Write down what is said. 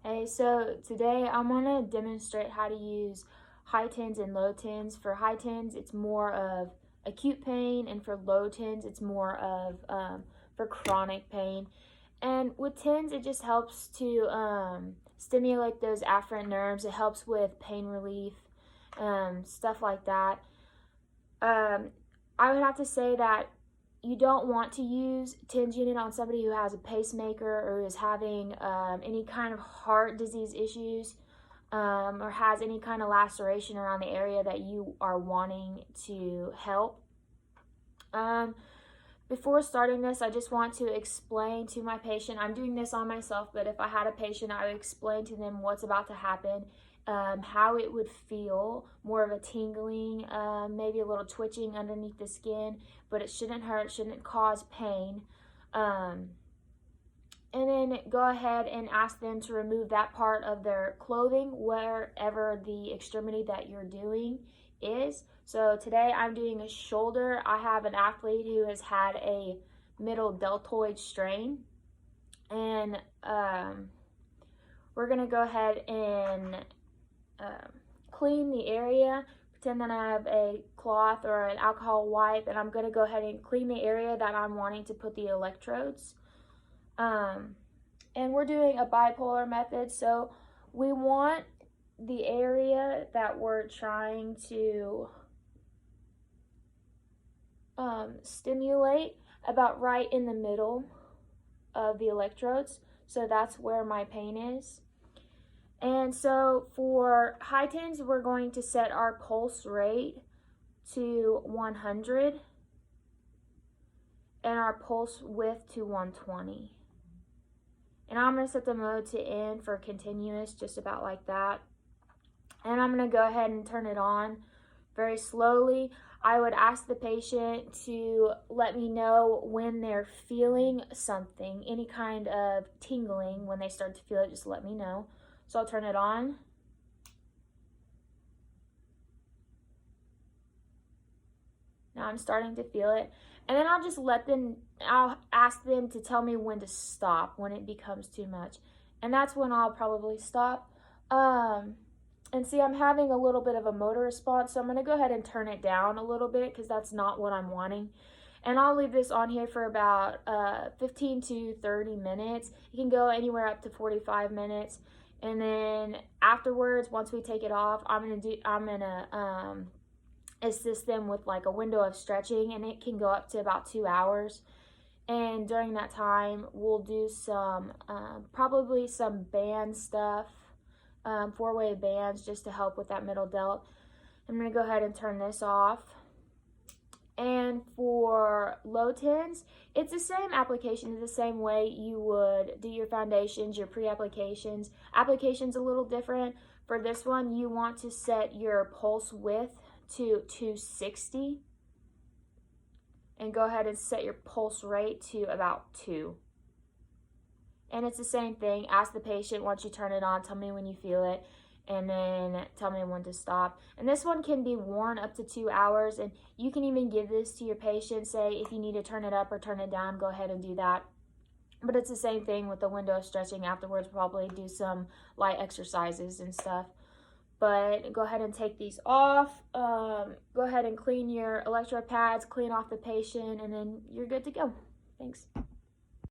Hey, so today I'm going to demonstrate how to use high tens and low tens. For high tens, it's more of acute pain, and for low tens, it's more of for chronic pain. And with tens, it just helps to stimulate those afferent nerves. It helps with pain relief, stuff like that. I would have to say that you don't want to use TENS unit on somebody who has a pacemaker or is having any kind of heart disease issues, or has any kind of laceration around the area that you are wanting to help. Before starting this, I just want to explain to my patient, I'm doing this on myself, but if I had a patient, I would explain to them what's about to happen, how it would feel, more of a tingling, maybe a little twitching underneath the skin, but it shouldn't hurt, shouldn't cause pain. And then go ahead and ask them to remove that part of their clothing wherever the extremity that you're doing is. So today I'm doing a shoulder. I have an athlete who has had a middle deltoid strain, and we're gonna go ahead and clean the area. Pretend that I have a cloth or an alcohol wipe, and I'm gonna go ahead and clean the area that I'm wanting to put the electrodes. And we're doing a bipolar method, so we want the area that we're trying to stimulate about right in the middle of the electrodes. So that's where my pain is. And so for high tens, we're going to set our pulse rate to 100 and our pulse width to 120. And I'm going to set the mode to N for continuous, just about like that. And I'm going to go ahead and turn it on very slowly. I would ask the patient to let me know when they're feeling something, any kind of tingling. When they start to feel it, just let me know. So I'll turn it on. Now I'm starting to feel it. And then I'll ask them to tell me when to stop, when it becomes too much. And that's when I'll probably stop. And see, I'm having a little bit of a motor response, so I'm going to go ahead and turn it down a little bit because that's not what I'm wanting. And I'll leave this on here for about 15 to 30 minutes. It can go anywhere up to 45 minutes. And then afterwards, once we take it off, I'm gonna assist them with like a window of stretching, and it can go up to about 2 hours. And during that time, we'll do some probably some band stuff, 4-way bands, just to help with that middle delt. I'm gonna go ahead and turn this off. And for low tens, it's the same application, the same way you would do your foundations, your pre-applications. Application's a little different. For this one, you want to set your pulse width to 260. And go ahead and set your pulse rate to about 2. And it's the same thing. Ask the patient once you turn it on, tell me when you feel it, and then tell me when to stop. And this one can be worn up to 2 hours, and you can even give this to your patient. Say if you need to turn it up or turn it down, go ahead and do that. But it's the same thing with the window of stretching. Afterwards, probably do some light exercises and stuff. But go ahead and take these off. Go ahead and clean your electrode pads, clean off the patient, and then you're good to go. Thanks.